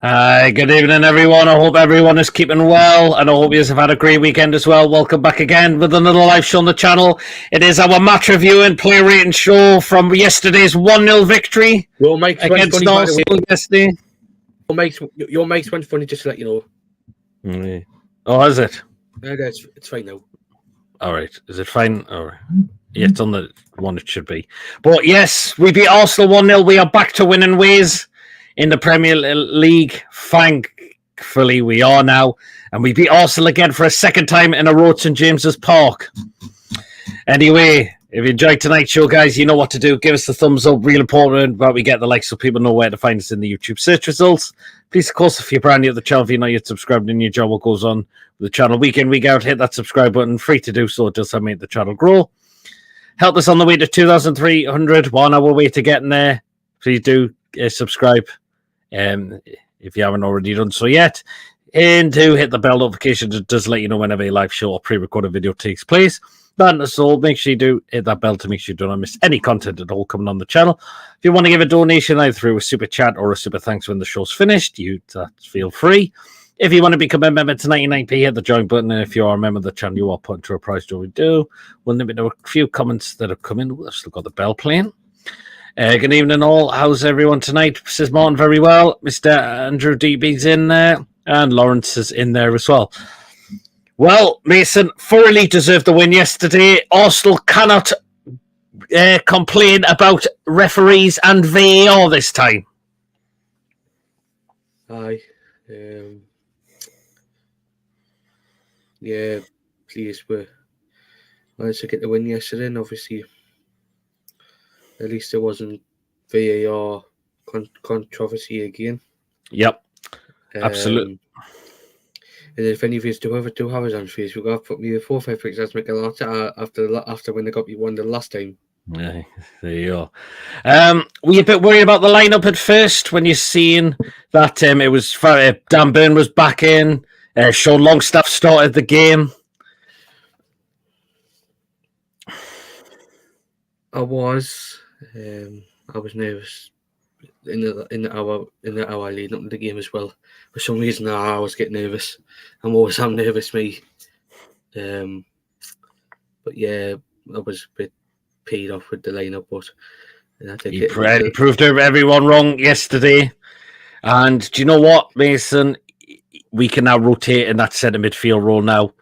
Good evening, everyone. I hope everyone is keeping well, and I hope you have had a great weekend as well. Welcome back again with another live show on the channel. It is our match review and play rating show from yesterday's 1-0 victory against Arsenal yesterday. Your mic's went funny, just to let you know. Oh, is it? Yeah, it's fine now. All right. Is it fine? All right. Yeah, it's on the one it should be. But yes, we beat Arsenal 1-0. We are back to winning ways in the Premier League. Thankfully, we are now. And we beat Arsenal again for a second time in a row at St. James's Park. Anyway, if you enjoyed tonight's show, guys, you know what to do. Give us the thumbs up. Real important that we get the likes so people know where to find us in the YouTube search results. Please, of course, if you're brand new to the channel, if you're not yet subscribed and you enjoy what goes on with the channel week in, week out, hit that subscribe button. Free to do so. It does help make the channel grow. Help us on the way to 2,300. 1 hour way to getting there. Please do subscribe if you haven't already done so yet. And do hit the bell notification. It does let you know whenever a live show or pre-recorded video takes place. But so make sure you do hit that bell to make sure you don't miss any content at all coming on the channel. If you want to give a donation either through a super chat or a super thanks when the show's finished, you feel free. If you want to become a member to 99p, hit the join button. And if you are a member of the channel, you are put into a prize draw. We do. We'll limit to a few comments that have come in. We've still got the bell playing. Good evening, all. How's everyone tonight? Says Martin very well. Mr. Andrew DB's in there. And Lawrence is in there as well. Well, Mason thoroughly deserved the win yesterday. Arsenal cannot complain about referees and VAR this time. Aye. Yeah, pleased we managed to get the win yesterday, and obviously at least there wasn't VAR controversy again. Yep, absolutely. And if any of you do have us on face, we've got to put me a 4-5 picks. Let's make a lot after when they got you won the last time. Yeah, there you go. Were you a bit worried about the lineup at first when you're seeing that it was Dan Burn was back in, Sean Longstaff started the game? I was nervous in the hour leading up to the game as well. For some reason, I always get nervous. I'm nervous, me. But yeah, I was a bit paid off with the lineup, but he proved everyone wrong yesterday. And do you know what, Mason? We can now rotate in that centre midfield role now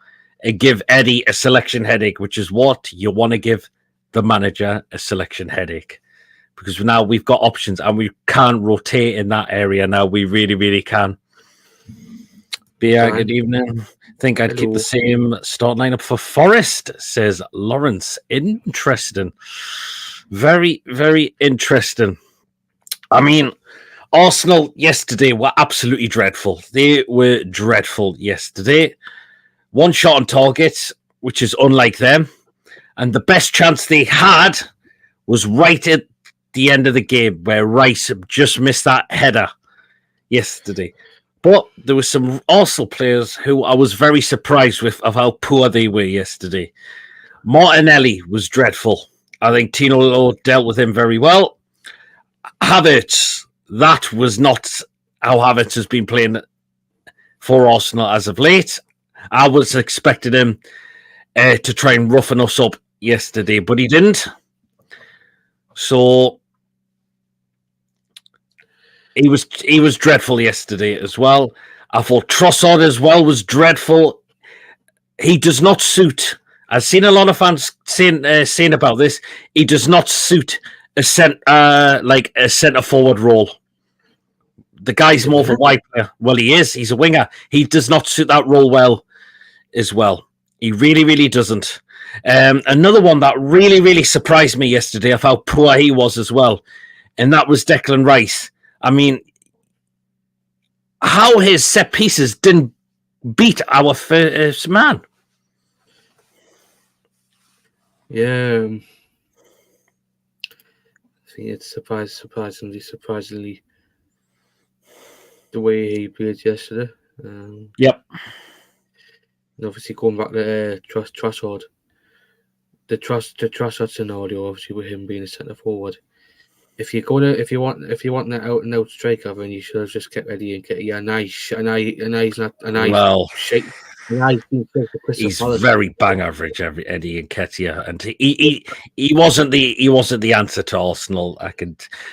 and give Eddie a selection headache, which is what you want to give the manager, a selection headache. Because now we've got options and we can rotate in that area now. We really, really can. Good evening. I think I'd keep the same start lineup for Forest, says Lawrence. Interesting. Very, very interesting. I mean, Arsenal yesterday were absolutely dreadful. They were dreadful yesterday. One shot on target, which is unlike them. And the best chance they had was right at the end of the game where Rice just missed that header yesterday. But there were some Arsenal players who I was very surprised with of how poor they were yesterday. Martinelli was dreadful. I think Tino dealt with him very well. Havertz, that was not how Havertz has been playing for Arsenal as of late. I was expecting him to try and roughen us up yesterday, but he didn't. So he was dreadful yesterday as well. I thought Trossard as well was dreadful. He does not suit. I've seen a lot of fans saying about this. He does not suit a centre forward role. The guy's more of a wide player. Well, he is. He's a winger. He does not suit that role well as well. He really, really doesn't. Another one that really, really surprised me yesterday of how poor he was as well, and that was Declan Rice. I mean, how his set pieces didn't beat our first man. Yeah, I think it's surprisingly the way he played yesterday. Yep. And obviously going back to Trossard, the Trossard scenario, obviously with him being a centre forward, if you want that out and out striker, then you should have just kept Eddie Nketiah. And he's not. And I Well, shake. And I think he's very bang average, Eddie Nketiah, and he wasn't the answer to Arsenal.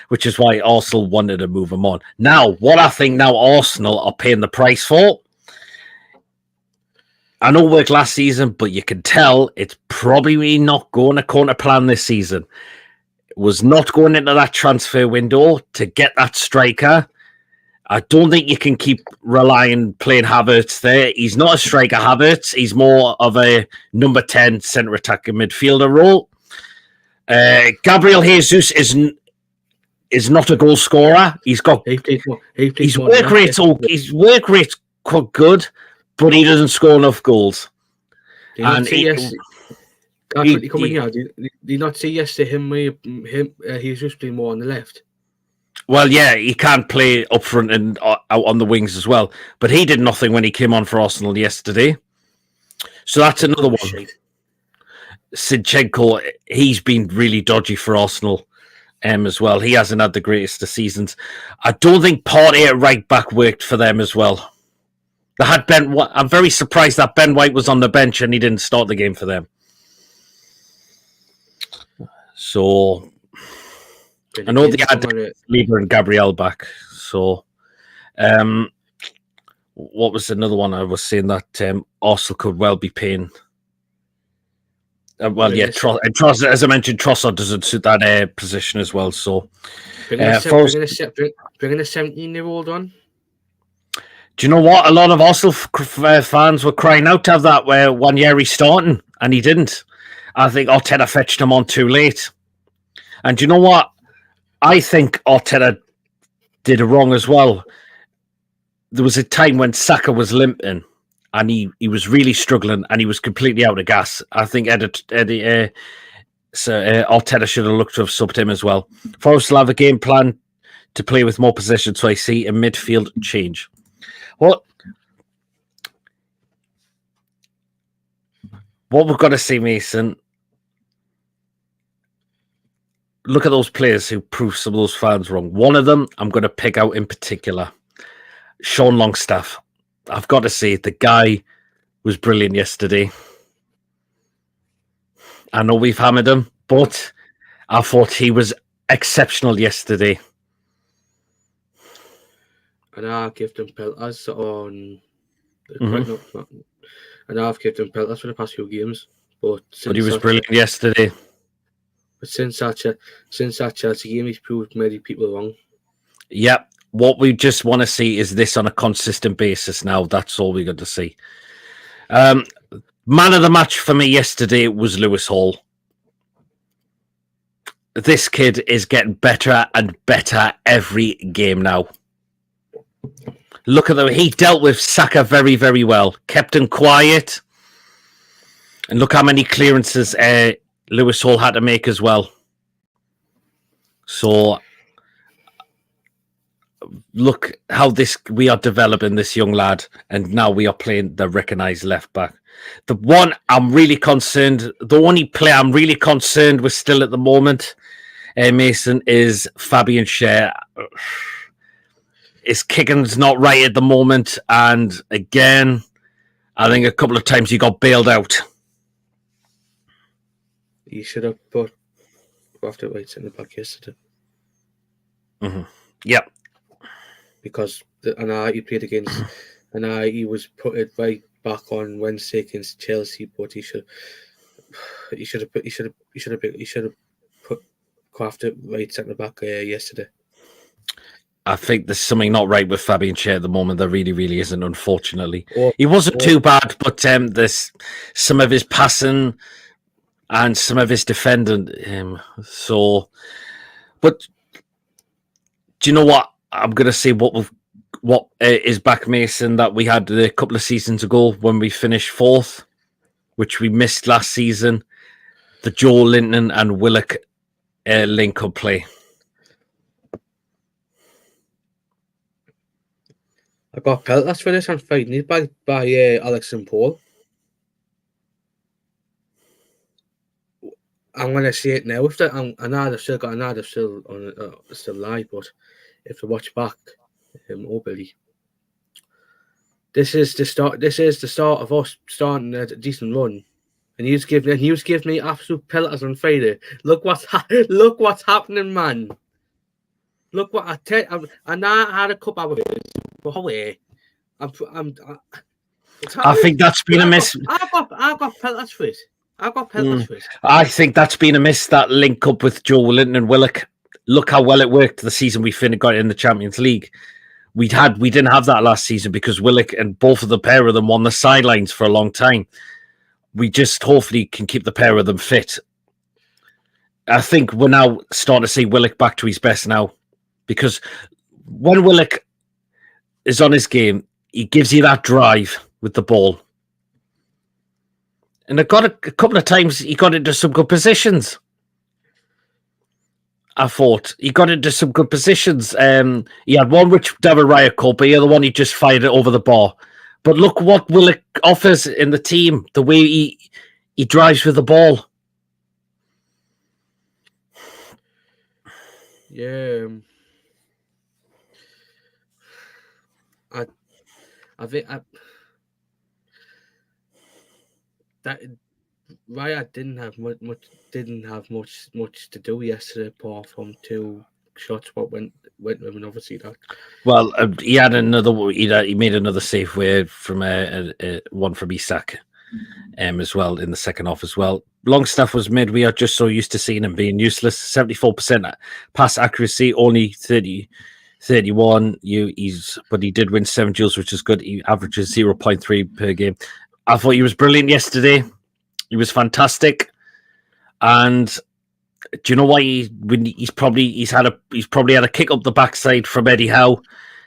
Which is why Arsenal wanted to move him on. Now, what I think now Arsenal are paying the price for. I know it worked last season, but you can tell it's probably not going according to plan this season. It was not going into that transfer window to get that striker. I don't think you can keep playing Havertz there. He's not a striker, Havertz. He's more of a number 10 centre attacking midfielder role. Gabriel Jesus is not a goal scorer. His work rate's quite good, but he doesn't score enough goals. Do you not see yes to him? He's just been more on the left. Well, yeah, he can't play up front and out on the wings as well. But he did nothing when he came on for Arsenal yesterday. So that's another one. Zinchenko, he's been really dodgy for Arsenal as well. He hasn't had the greatest of seasons. I don't think Partey at right back worked for them as well. They had I'm very surprised that Ben White was on the bench and he didn't start the game for them. So I know they had Lieber and Gabriel back. So what was another one I was saying that Arsenal could well be paying? Trossard, as I mentioned, Trossard doesn't suit that position as well. So bringing a 17-year-old on. Do you know what? A lot of Arsenal fans were crying out to have that where 1 year he's starting, and he didn't. I think Arteta fetched him on too late. And do you know what? I think Arteta did it wrong as well. There was a time when Saka was limping, and he was really struggling, and he was completely out of gas. I think Arteta should have looked to have subbed him as well. Forest will have a game plan to play with more possession, so I see a midfield change. What we've got to see, Mason, look at those players who proved some of those fans wrong. One of them I'm going to pick out in particular, Sean Longstaff. I've got to say, the guy was brilliant yesterday. I know we've hammered him, but I thought he was exceptional yesterday. And I've given him pelters on. And I've given him pelters for the past few games. But he was brilliant yesterday. But since that Chelsea game, he's proved many people wrong. Yep. What we just want to see is this on a consistent basis now. That's all we got to see. Man of the match for me yesterday was Lewis Hall. This kid is getting better and better every game now. Look at he dealt with Saka very, very well. Kept him quiet. And look how many clearances Lewis Hall had to make as well. So look how we are developing this young lad, and now we are playing the recognised left back. The one I'm really concerned, the only player I'm really concerned with still at the moment, Mason, is Fabian Schär. His kicking's not right at the moment, and again, I think a couple of times he got bailed out. He should have put after White in the back yesterday. Mm-hmm. Yep. Because he played against, and he was put it right back on Wednesday against Chelsea, but he should have put Crafter right centre back yesterday. I think there's something not right with Fabian Schär at the moment. There really, really isn't, unfortunately. He wasn't too bad, but there's some of his passing and some of his defending. But do you know what? I'm going to say what is back, Mason, that we had a couple of seasons ago when we finished fourth, which we missed last season. The Joe Linton and Willock link-up play. I got pelters for this. I'm fighting by Alex and Paul. I'm going to say it now. If I know they've still got, I know they've still on, still live, but if they watch back, Billy, this is the start. This is the start of us starting a decent run. And he was giving me absolute pelters on Friday. Look what's happening, man. Look what I tell. I know I had a couple of it, but away. I think that's been a miss. I've got pelters for it. I think that's been a miss, that link up with Joe Linton and Willock. Look how well it worked the season we got in the Champions League. We didn't have that last season because Willock and both of the pair of them were on the sidelines for a long time. We just hopefully can keep the pair of them fit. I think we're now starting to see Willock back to his best now, because when Willock is on his game, he gives you that drive with the ball. And I got a couple of times he got into some good positions. I thought he got into some good positions. He had one which David Raya caught, but the other one he just fired it over the bar. But look what Willock offers in the team, the way he drives with the ball. Yeah. I think that Raya didn't have much to do yesterday, apart from 2 shots. What went with him, and obviously that. Well, he made another save from one from Isak, as well in the second half as well. Longstaff was mid. We are just so used to seeing him being useless. 74% pass accuracy, only 31. But he did win 7 duels, which is good. He averages 0.3 per game. I thought he was brilliant yesterday. He was fantastic, and do you know why he's probably had a kick up the backside from Eddie Howe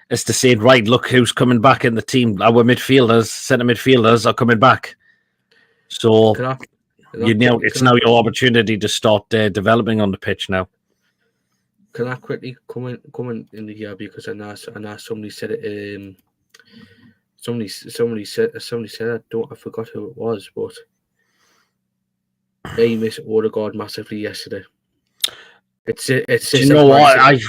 as to saying, right, look who's coming back in the team. Our centre midfielders are coming back. So it's now your opportunity to start developing on the pitch now. Can I quickly come in the year, because I know somebody said it. Somebody said I forgot who it was, but they missed Odegaard massively yesterday. It's just you know what?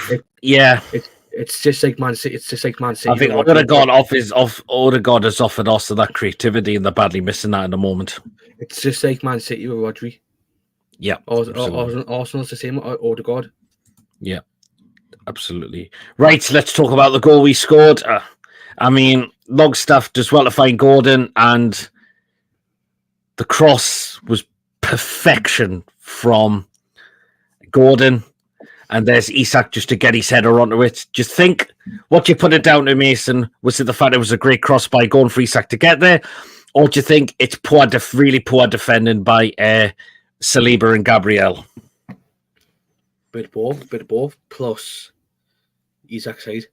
It's just like Man City. It's just like Man City. I think Odegaard has offered us that creativity, and they're badly missing that in the moment. It's just like Man City with Rodri. Yeah, Arsenal's the same with Odegaard. Yeah, absolutely. Right, let's talk about the goal we scored. Longstaff does well to find Gordon, and the cross was perfection from Gordon. And there's Isak just to get his header onto it. Just think what you put it down to, Mason. Was it the fact it was a great cross by going for Isak to get there? Or do you think it's really poor defending by Saliba and Gabriel? Bit of both. Plus Isak's side.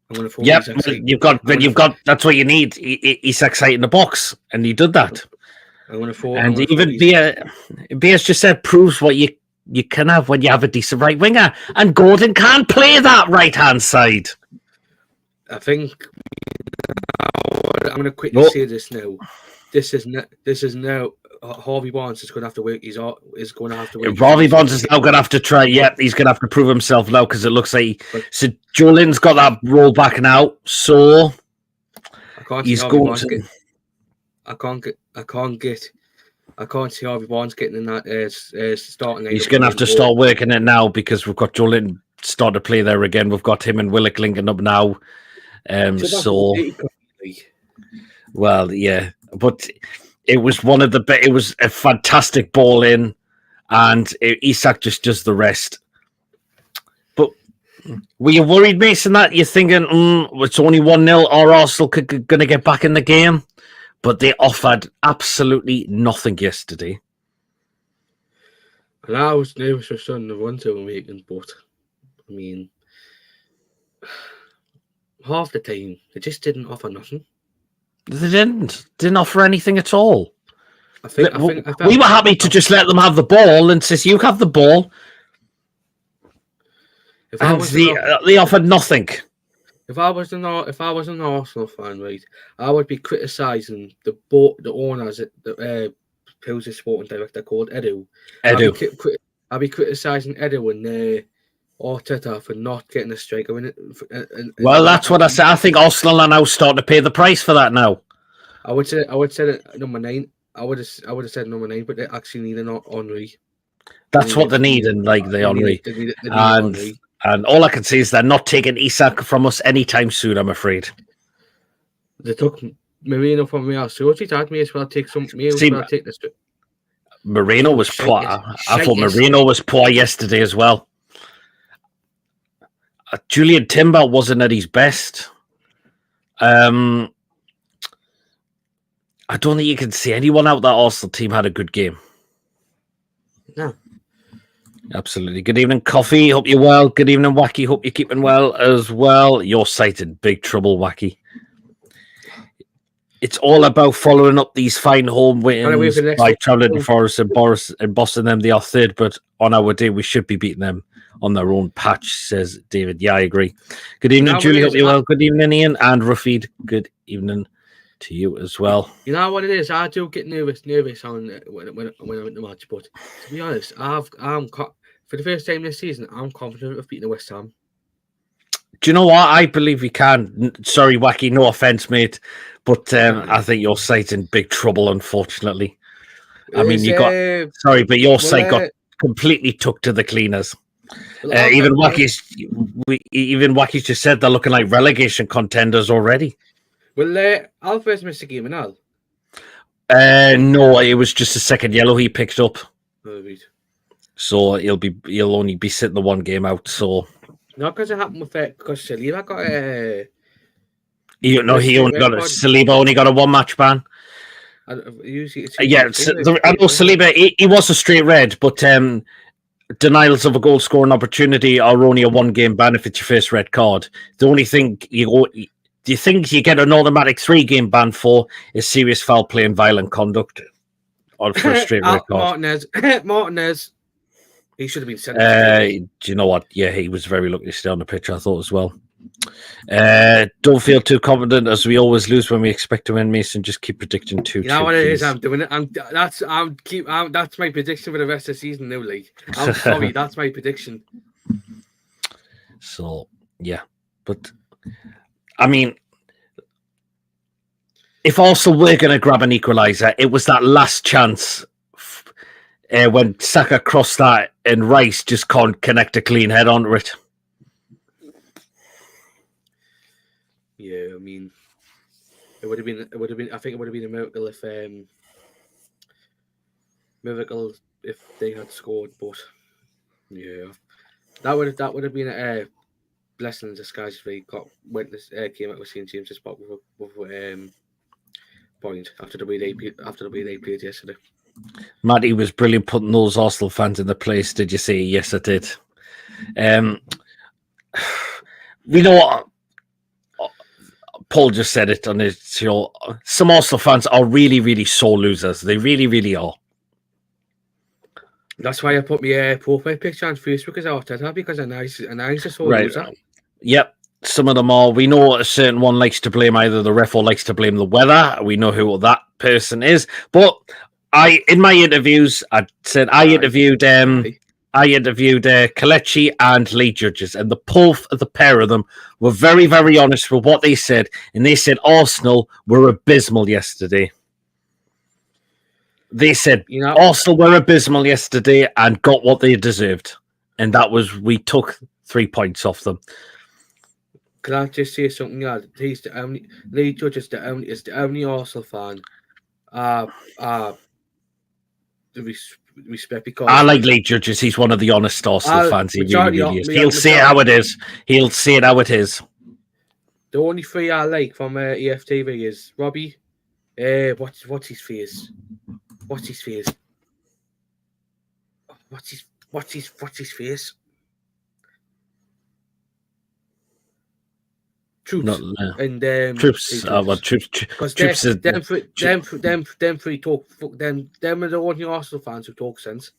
I'm going to yep, you've got. That's what you need. Isak's side in the box, and he did that. I'm going to and even Beers just said proves what you can have when you have a decent right winger, and Gordon can't play that right hand side. I think I'm going to quickly say this now. This is now Harvey Barnes is going to have to work. Is going to have to work. Harvey Barnes is now going to have to try. Yep, he's going to have to prove himself now, because it looks like so Jolin's got that roll back now. So he's going to. I can't see Harvey Barnes getting in that starting. He's going to have to start working it now, because we've got Jolin start to play there again. We've got him and Willock linking up now. Well, yeah, but it was it was a fantastic ball in, and Isak just does the rest. But were you worried, Mason, that you're thinking it's only 1-0, or Arsenal going to get back in the game? But they offered absolutely nothing yesterday. And I was nervous for starting the run to making, but I mean, half the time they just didn't offer nothing. They didn't offer anything at all. We were happy to just let them have the ball and say, "You have the ball," and they offered nothing. If I was an Arsenal fan, right, I would be criticising the owners, the who's the sporting director called? Edu. Edu. I'll be criticising Edu and Arteta for not getting a striker in it. Well, that's what I said. I think Arsenal are now starting to pay the price for that now. I would say that number 9. I would have said number 9, but they actually need an Henry. That's what they need, and like the Henry. And all I can say is they're not taking Isak from us anytime soon, I'm afraid. They took Moreno from Real Sociedad. Dad may as well take some. Take this. Moreno was poor. I thought Moreno was poor yesterday as well. Julian Timber wasn't at his best. I don't think you can see anyone out that Arsenal team had a good game. No. Absolutely. Good evening, Coffee. Hope you're well. Good evening, Wacky. Hope you're keeping well as well. You're cited big trouble, Wacky. It's all about following up these fine home wins by travelling to Forest and bossing them. They are third, but on our day, we should be beating them on their own patch, says David. Yeah, I agree. Good evening, Julie. Hope you're well. Good evening, Ian. And Rafid, good evening to you as well. You know what it is? I do get nervous on when I'm at the match, but to be honest, I'm for the first time this season, I'm confident of beating West Ham. Do you know what? I believe we can. Sorry, Wacky, no offense, mate, but I think you're citing big trouble, unfortunately. I mean, you got sorry, but your side got completely took to the cleaners. Even Wacky's just said they're looking like relegation contenders already. Well, Alvarez missed a game and all. No, it was just a second yellow he picked up. Oh, right. So he'll only be sitting the one game out. So not because it happened with because Saliba got a. Saliba only got a 1-match ban. I know Saliba. He was a straight red, but denials of a goal scoring opportunity are only a 1-game ban if it's your first red card. The only thing do you think you get an automatic 3-game ban for is serious foul play and violent conduct, or for a straight red card? Martinez. He should have been sent. Do you know what? Yeah, he was very lucky to stay on the pitch, I thought as well. Don't feel too confident as we always lose when we expect to win, Mason. Just keep predicting 2-2. You know what it is? I'm doing it. That's my prediction for the rest of the season now. Like, I'm sorry, that's my prediction. So yeah, but I mean, if Arsenal were going to grab an equaliser, it was that last chance when Saka crossed that and Rice just can't connect a clean head onto it. Yeah, I mean, it would have been. I think it would have been a miracle if they had scored. But yeah, that would have been a blessing in disguise if they came out with St James's Park with point after the way they played yesterday. Matty was brilliant putting those Arsenal fans in the place. Did you see? Yes, I did. We know what Paul just said it on his show. Some Arsenal fans are really, really sore losers. They really, really are. That's why I put my profile picture on Facebook as Arteta, because I know he's a sore loser. Yep. Some of them are. We know a certain one likes to blame either the ref or likes to blame the weather. We know who that person is. But in my interviews, I interviewed Kelechi and Lee Judges, and the pair of them were very, very honest with what they said, and they said Arsenal were abysmal yesterday. They said Arsenal were abysmal yesterday and got what they deserved, and that was we took 3 points off them. Can I just say something? He's the only Lee Judges. Is the only Arsenal fan. Respect, because I like Lee Judges. He's one of the honest Arsenal fans. He really is. He'll say it how it is. He'll say it how it is. The only 3 I like from EFTV is Robbie. What's his face? What's his face? What's his face? Troops and Troops. Troops. Because them three talk. Them are the only Arsenal fans who talk sense.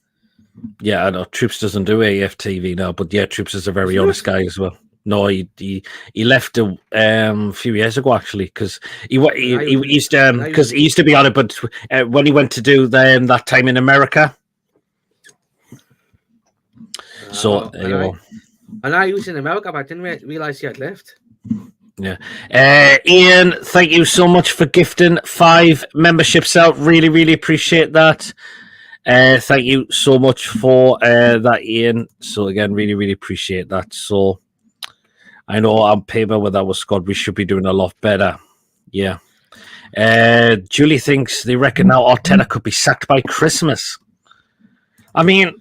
Yeah, I know. Troops doesn't do AFTV now, but yeah, Troops is a very honest guy as well. No, he left a few years ago actually, because he used because he used to be on it, but when he went to do that time in America, so and I was in America, but I didn't realize he had left. Yeah, Ian, thank you so much for gifting 5 memberships out. Really, really appreciate that. Thank you so much for that, Ian. So again, really, really appreciate that. So. I know on paper with our squad, we should be doing a lot better. Yeah. Julie thinks they reckon now Arteta could be sacked by Christmas. I mean,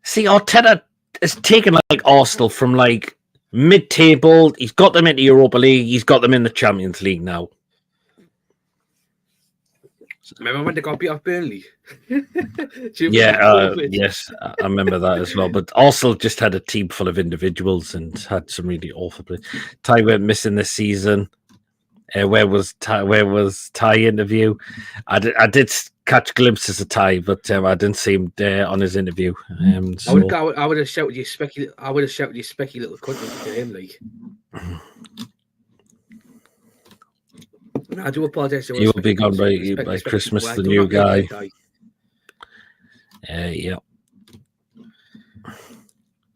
see, Arteta has taken like Arsenal from like mid-table. He's got them into Europa League. He's got them in the Champions League now. Remember when they got beat off Burnley? Yes, I remember that as well. But Arsenal just had a team full of individuals and had some really awful players. Ty went missing this season. Where was Ty interview? I did catch glimpses of Ty, but I didn't see him there on his interview. So. I would have shouted you specky. I would have shouted you specky little cunt to him, like. I do apologize. He will be gone by Christmas, the new guy. Yeah.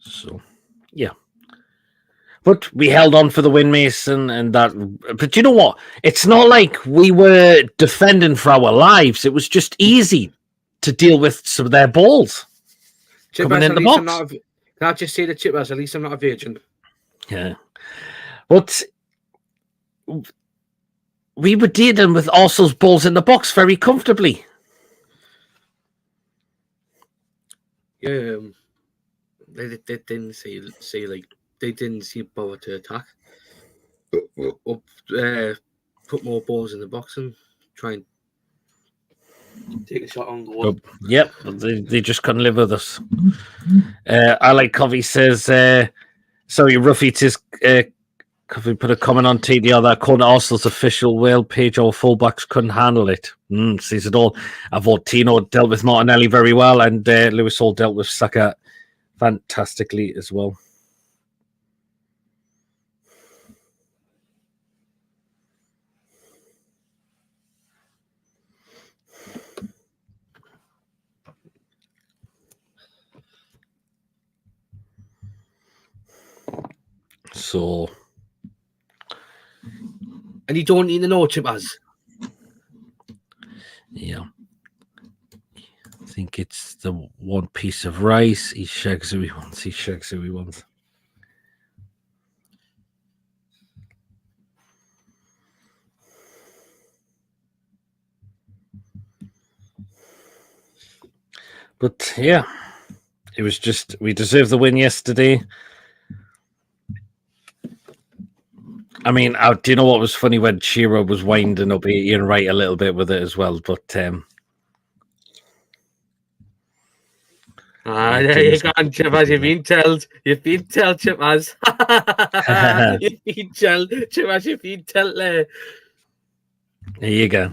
So, yeah. But we held on for the win, Mason, and that. But you know what? It's not like we were defending for our lives. It was just easy to deal with some of their balls coming in the box. Can I just say the Chippers? At least I'm not a virgin. Yeah. But we were dealing with Arsenal's balls in the box very comfortably. Yeah, they didn't say like they didn't seem bothered to attack. Put more balls in the box and try and take a shot on goal. Yep, they just couldn't live with us. I like Covey says, sorry, Ruffy, tis. Covey put a comment on TDR that according to Arsenal's official whale page, our fullbacks couldn't handle it. Sees it all. I thought Tino dealt with Martinelli very well, and Lewis Hall dealt with Saka fantastically as well. So, and you don't need to know Chippers. Yeah. I think it's the one piece of rice. He shags who he wants. He shags who he wants. But yeah, it was just, we deserved the win yesterday. I mean, do you know what was funny when Shearer was winding up Ian Wright a little bit with it as well? But there you go, Chippers. You've been told. You've been told, Chippers. You've been told, Chippers. You've been told. There you go.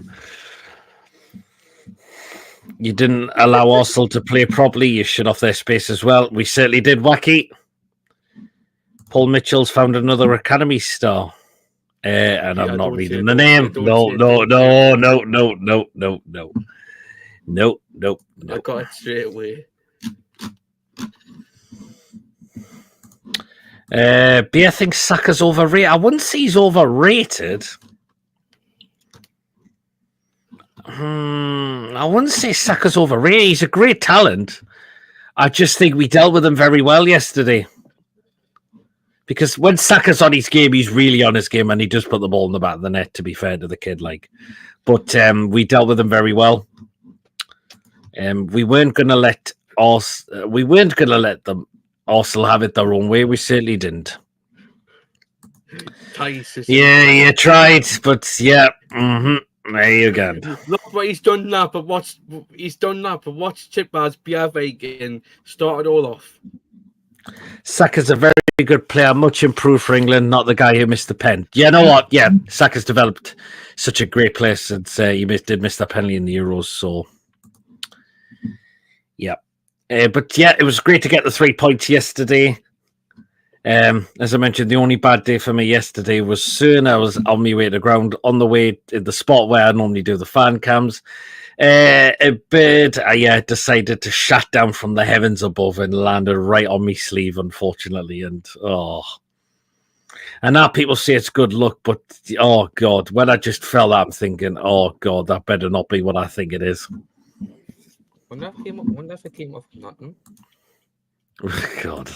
You didn't allow Arsenal to play properly. You shut off their space as well. We certainly did, Wacky. Paul Mitchell's found another academy star. And I'm not reading the name. No. I got it straight away. Beer thinks Saka's overrated. I wouldn't say he's overrated. I wouldn't say Saka's overrated. He's a great talent. I just think we dealt with him very well yesterday. Because when Saka's on his game, he's really on his game, and he just put the ball in the back of the net, to be fair to the kid. But we dealt with him very well. We weren't going to let them Arsenal have it their own way. We certainly didn't. Yeah, tried, but yeah. There you go. Look what he's done now, but watch Chippers Biavig and started all off. Saka's a very good player, much improved for England, not the guy who missed the pen. You know what? Yeah, Saka's developed such a great player since he did miss that penalty in the Euros. So, yeah. But yeah, it was great to get the 3 points yesterday. As I mentioned, the only bad day for me yesterday was soon I was on my way to ground, on the way in the spot where I normally do the fan cams. A bird, decided to shut down from the heavens above and landed right on my sleeve, unfortunately. And now people say it's good luck, but oh god, when I just felt that, I'm thinking, oh god, that better not be what I think it is. Wonder if it came off nothing. God,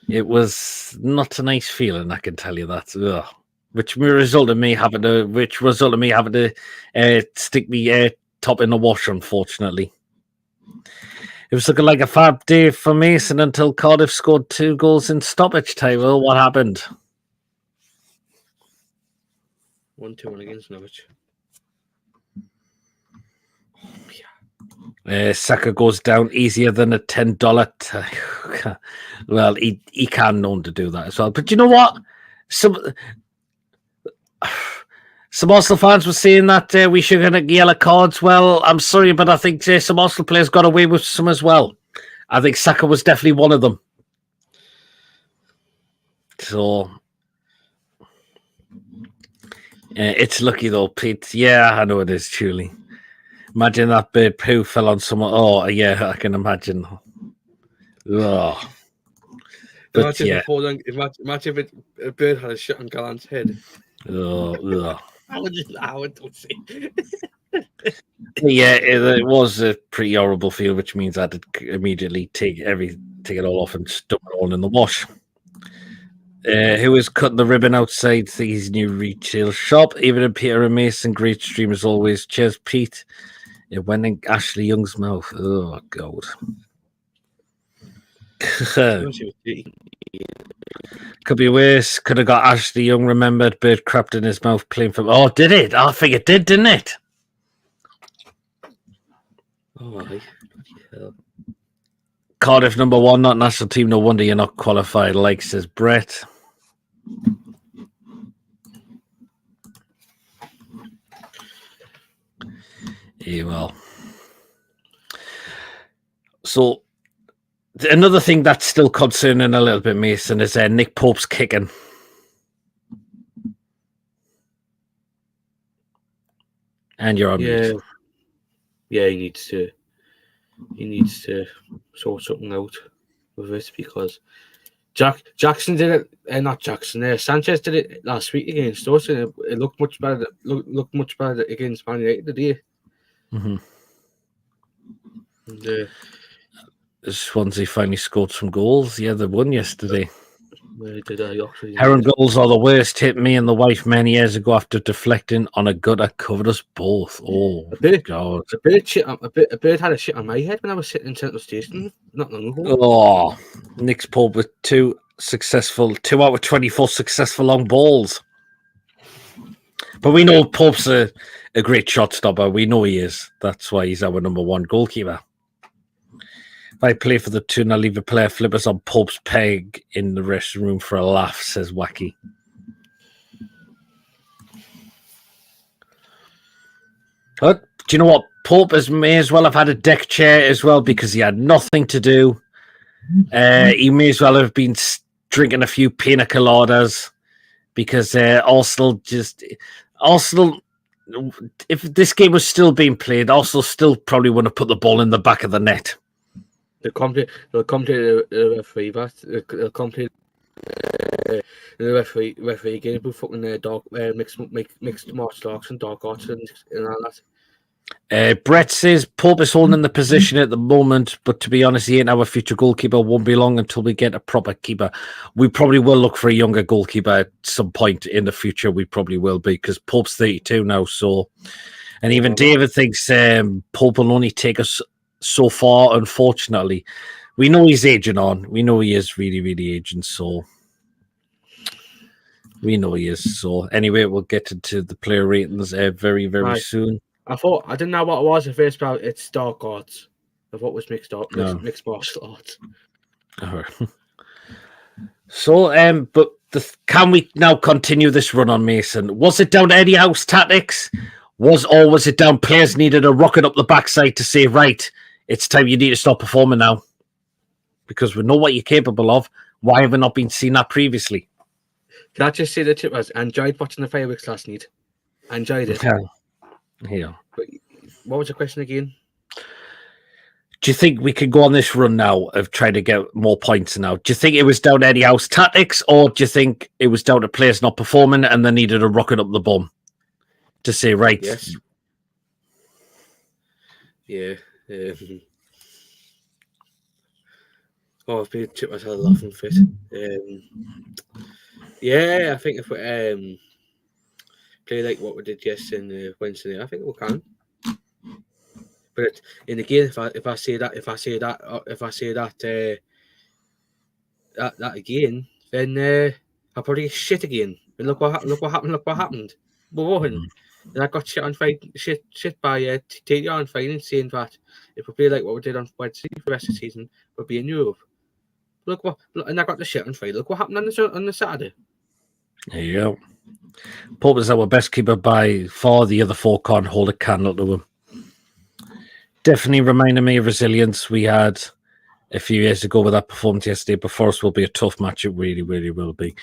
it was not a nice feeling, I can tell you that. Ugh. Which resulted in me having to stick me top in the wash, unfortunately. It was looking like a fab day for Mason until Cardiff scored 2 goals in stoppage time. Well, what happened? 1-2 against Norwich. Saka goes down easier than a $10. Well, he can known to do that as well. But you know what? Some Arsenal fans were saying that we should get yellow cards. Well, I'm sorry, but I think some Arsenal players got away with some as well. I think Saka was definitely one of them. So it's lucky though, Pete. Yeah, I know it is, truly. Imagine that bird poo fell on someone. Oh, yeah, I can imagine. Oh. But imagine if a bird had a shit on Gallant's head. Oh. I would say. Yeah, it was a pretty horrible feel, which means I had to immediately take it all off and stuff it all in the wash. Who is cutting the ribbon outside his new retail shop? Even in Peter and Mason, great stream as always. Cheers, Pete. It went in Ashley Young's mouth. Oh, God. Could be worse. Could have got Ashley Young remembered. Bird crapped in his mouth playing for... Oh, did it? I think it did, didn't it? Oh, Cardiff number 1, not national team. No wonder you're not qualified, like says Brett. Yeah, well. So, another thing that's still concerning a little bit, Mason, is Nick Pope's kicking. And you're on mute. Yeah, he needs to sort something out with it because Jackson did it, not Jackson. Sanchez did it last week against us, and it looked much better. Looked much better against Man United today. Mm-hmm. And, Swansea finally scored some goals. Yeah, they won yesterday. Yorkshire Heron goals are the worst. Hit me and the wife many years ago after deflecting on a gutter. Covered us both. Oh, God. A bird had a shit on my head when I was sitting in Central Station not long ago. Oh, Nick's Pope with 2 out of 24 successful long balls. But we know Pope's a great shot stopper. We know he is. That's why he's our number 1 goalkeeper. If I play for the 2 and I leave a player flippers on Pope's peg in the restroom room for a laugh, says Wacky. But do you know what? Pope may as well have had a deck chair as well because he had nothing to do. He may as well have been drinking a few pina coladas because Arsenal, if this game was still being played, Arsenal still probably wouldn't have put the ball in the back of the net. They'll come to the referee, but they'll come to the referee again with fucking dog mixed martial arts and dog arts and all that. Brett says Pope is holding the position at the moment, but to be honest, he ain't our future goalkeeper. Won't be long until we get a proper keeper. We probably will look for a younger goalkeeper at some point in the future. We probably will be because Pope's 32 now. So, and even David thinks Pope will only take us so far. Unfortunately, we know he's aging on. We know he is really, really aging. So. We know he is. So anyway, we'll get into the player ratings very, very soon. I didn't know what it was at first, but it's dark arts. I thought it was mixed martial arts. All right. So, can we now continue this run on Mason? Was it down to Eddie House tactics? was it down players needed a rocket up the backside to say, right, it's time you need to stop performing now? Because we know what you're capable of. Why have we not been seeing that previously? Can I just say the tip was I enjoyed watching the fireworks last night. I enjoyed it. Yeah. But what was the question again? Do you think we could go on this run now of trying to get more points now? Do you think it was down to Eddie House tactics, or do you think it was down to players not performing and they needed a rocket up the bum to say, right? Yes. Yeah. I've been chipped myself laughing fit. Yeah, I think if we play like what we did yesterday and Wednesday, I think we can. But in the game, if I say that again, then I'll probably get shit again. And look what happened. We won. And I got shit by TTR on Friday saying that if we play like what we did on Wednesday for the rest of the season, we'll be in Europe. And I got the shit on Friday. Look what happened on the Saturday. There you go. Pope is our best keeper by far. The other four can't hold a candle to him. Definitely reminded me of resilience we had a few years ago with that performance yesterday. But for us will be a tough match. It really, really will be.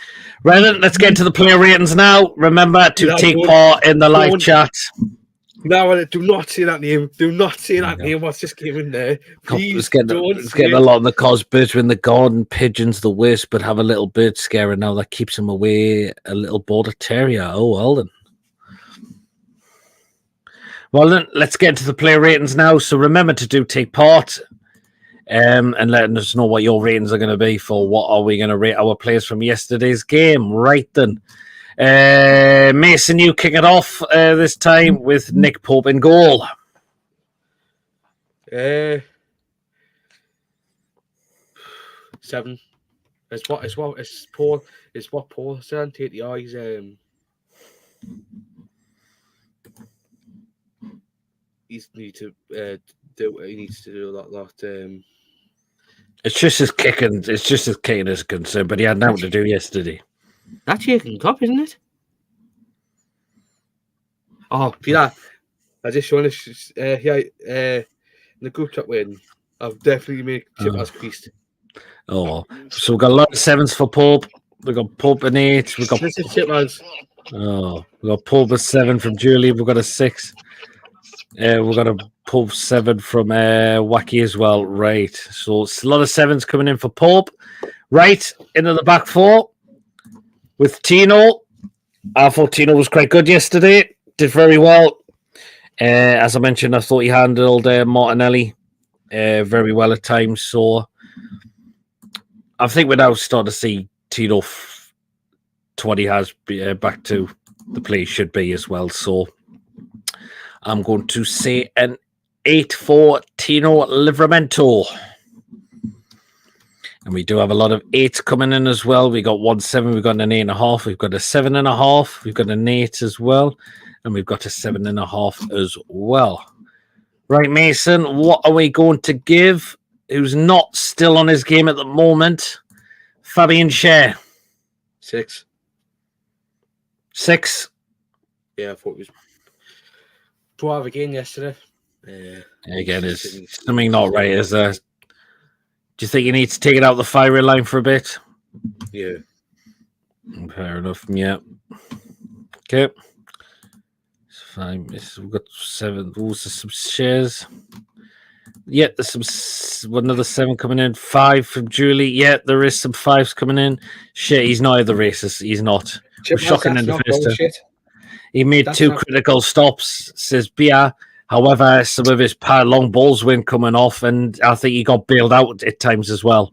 Right then, let's get into the player ratings now. Remember to take part in the live chat. No, do not say that name. Do not say that name. What's just came in there? Please getting a lot in the cause. Birds are in the garden. Pigeons the worst, but have a little bird scare, and now that keeps him away. A little border terrier. Oh, well then. Well then, let's get into the player ratings now. So remember to take part, and letting us know what your ratings are going to be for what are we going to rate our players from yesterday's game. Right then. Mason, you kick it off this time with Nick Pope in goal. 7. It's what Paul said. Take the eyes. He needs to do a lot. It's just his kicking. It's just his kicking is concerned, but he had nothing to do yesterday. That's Jürgen Klopp, isn't it? Oh, Peter, I just want to the group chat win. I've definitely made Chip as priest. Oh, so we've got a lot of 7s for Pope. We've got Pope an 8. We've got Pope a 7 from Julie. We've got a 6. We've got a Pope 7 from Wacky as well. Right. So it's a lot of 7s coming in for Pope. Right into the back four with Tino. I thought Tino was quite good yesterday. Did very well. As I mentioned, I thought he handled Martinelli very well at times. So I think we're now starting to see Tino to what he has back to the play should be as well. So I'm going to say an 8 for Tino Livramento. And we do have a lot of 8s coming in as well. We got 1 7, we've got an 8.5, we've got a 7.5, we've got an 8 as well, and we've got a 7.5 as well. Right, Mason, what are we going to give? Who's not still on his game at the moment? Fabian Schär. 6. 6? Yeah, I thought it was 12 again yesterday. Again, is something not right, is there? Do you think you need to take it out the firing line for a bit? Yeah. Fair enough, yeah. Okay. It's fine. We've got 7. Also some shares. Yeah, there's another 7 coming in. 5 from Julie. Yeah, there is some 5s coming in. Shit, he's not at the races. He's not. Shocking in the first. He made that's 2 critical stops, says Bia. However, some of his long balls were coming off, and I think he got bailed out at times as well.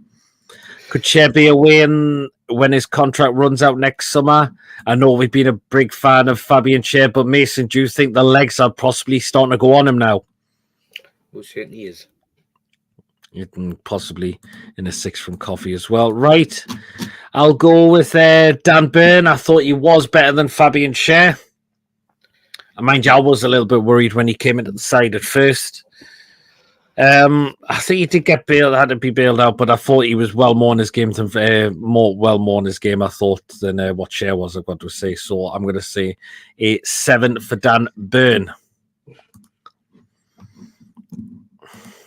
Could Schär be away when his contract runs out next summer? I know we've been a big fan of Fabian Schär, but Mason, do you think the legs are possibly starting to go on him now? Well, certainly is. Possibly in a 6 from Coffee as well. Right. I'll go with Dan Burn. I thought he was better than Fabian Schär. And mind you, I was a little bit worried when he came into the side at first. I think he did get bailed, had to be bailed out, but I thought he was well more in his game than more in his game, I thought, than what Share was, I've got to say. So I'm going to say a 7 for Dan Byrne.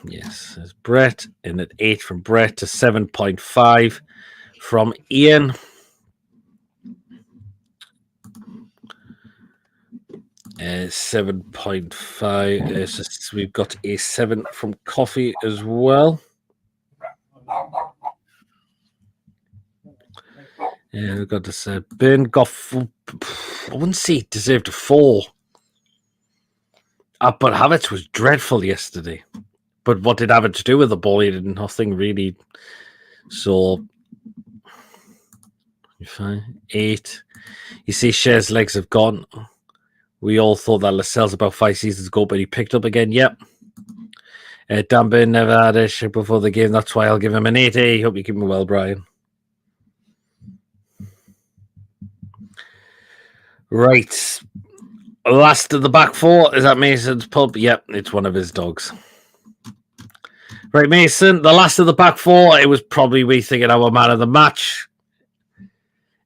Yes, there's Brett, and at 8 from Brett to 7.5 from Ian. Uh, 7.5. So we've got a 7 from Coffee as well. Yeah, we've got this. Byrne got. I wouldn't say he deserved a 4. But Havertz was dreadful yesterday. But what did Havertz do with the ball? He did nothing really. So, 8. You see, Cher's legs have gone. We all thought that Lascelles about 5 seasons ago, but he picked up again. Yep. Dan Byrne never had a shit before the game. That's why I'll give him an 8. Hope you keep him well, Brian. Right. Last of the back 4. Is that Mason's pub? Yep, it's one of his dogs. Right, Mason, the last of the back 4. It was probably we thinking our man of the match.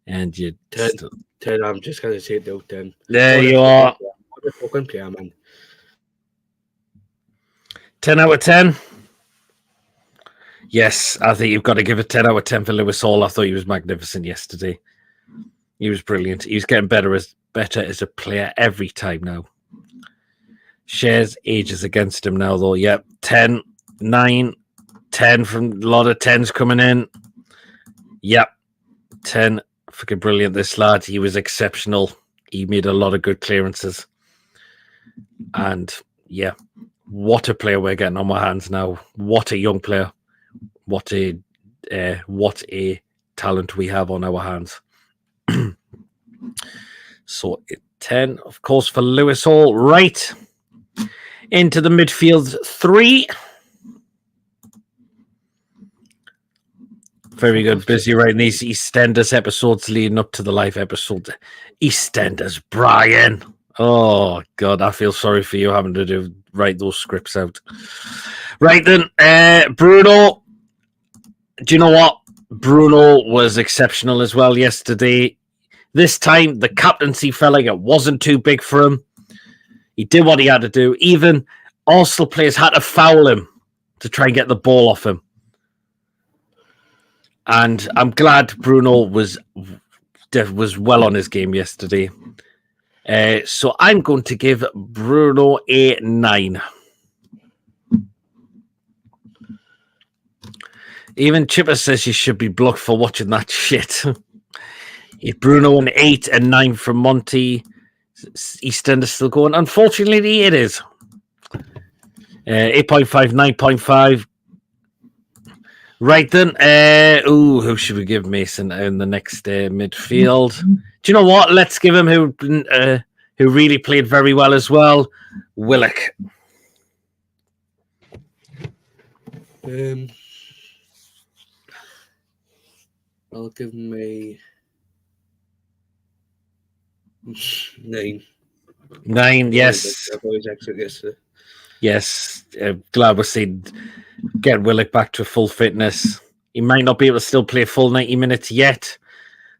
And you... Ted, I'm just going to say it out then. There you are. What a fucking player, man. 10 out of 10. Yes, I think you've got to give a 10 out of 10 for Lewis Hall. I thought he was magnificent yesterday. He was brilliant. He was getting better as a player every time now. Shares ages against him now, though. Yep, 10, 9, 10 from a lot of 10s coming in. Yep, 10. Freaking brilliant, this lad. He was exceptional. He made a lot of good clearances. And, yeah, what a player we're getting on our hands now. What a young player. What a talent we have on our hands. So, 10, of course, for Lewis Hall. Right into the midfield 3. Very good. Busy writing these EastEnders episodes leading up to the live episode. EastEnders, Brian. Oh, God, I feel sorry for you having to write those scripts out. Right then, Bruno. Do you know what? Bruno was exceptional as well yesterday. This time, the captaincy felt like it wasn't too big for him. He did what he had to do. Even Arsenal players had to foul him to try and get the ball off him. And I'm glad Bruno was well on his game yesterday. So I'm going to give Bruno a 9. Even Chipper says you should be blocked for watching that shit. Bruno an 8 and 9 from Monty. EastEnders still going. Unfortunately, it is. 8.5, 9.5. Right then, who should we give Mason in the next midfield? Do you know what? Let's give him who really played very well as well, Willock. I'll give him a 9. 9, yes. I've always exit yesterday. Yes, glad we're seeing get Willock back to full fitness. He might not be able to still play full 90 minutes yet,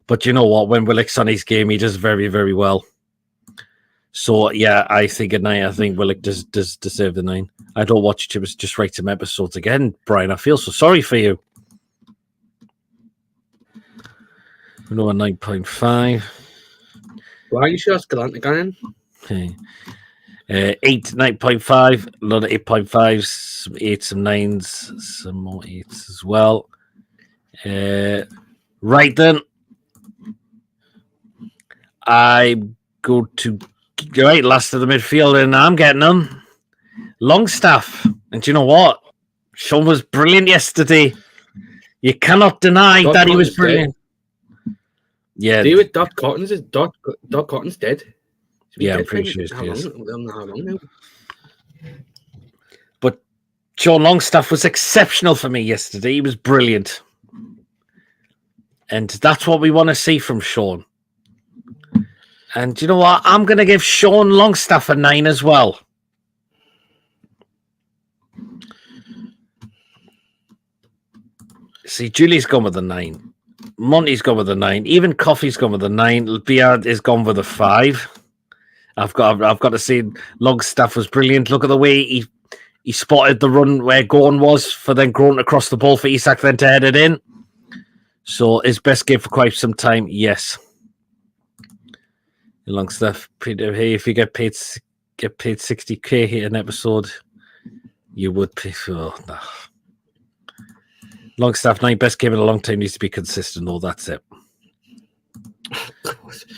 but you know what? When Willock's on his game, he does very, very well. So, yeah, I think a 9. I think Willock does deserve the 9. I don't watch Chibbers, just write some episodes again, Brian. I feel so sorry for you. We're a 9.5. Why are you sure it's Galant again? Okay. 8, 9.5, a lot of 8.5s, some 8s, some 9s, some more 8s as well. Right then, I go to last of the midfield, and I'm getting them. Longstaff. And do you know what? Sean was brilliant yesterday. You cannot deny that he was brilliant. Yeah. David Doc Cotton's dead. Yeah, I'm pretty sure he's dead. I don't know how long now. But Sean Longstaff was exceptional for me yesterday. He was brilliant. And that's what we want to see from Sean. And you know what? I'm going to give Sean Longstaff a 9 as well. See, Julie's gone with a 9. Monty's gone with a 9. Even Coffee's gone with a 9. Beard is gone with a 5. I've got to say, Longstaff was brilliant. Look at the way he spotted the run where Gordon was for then going across the ball for Isak then to head it in. So his best game for quite some time, yes. Longstaff, hey, if you get paid 60k an episode, you would pay for. No. Longstaff, 9 best game in a long time, needs to be consistent. Oh, that's it.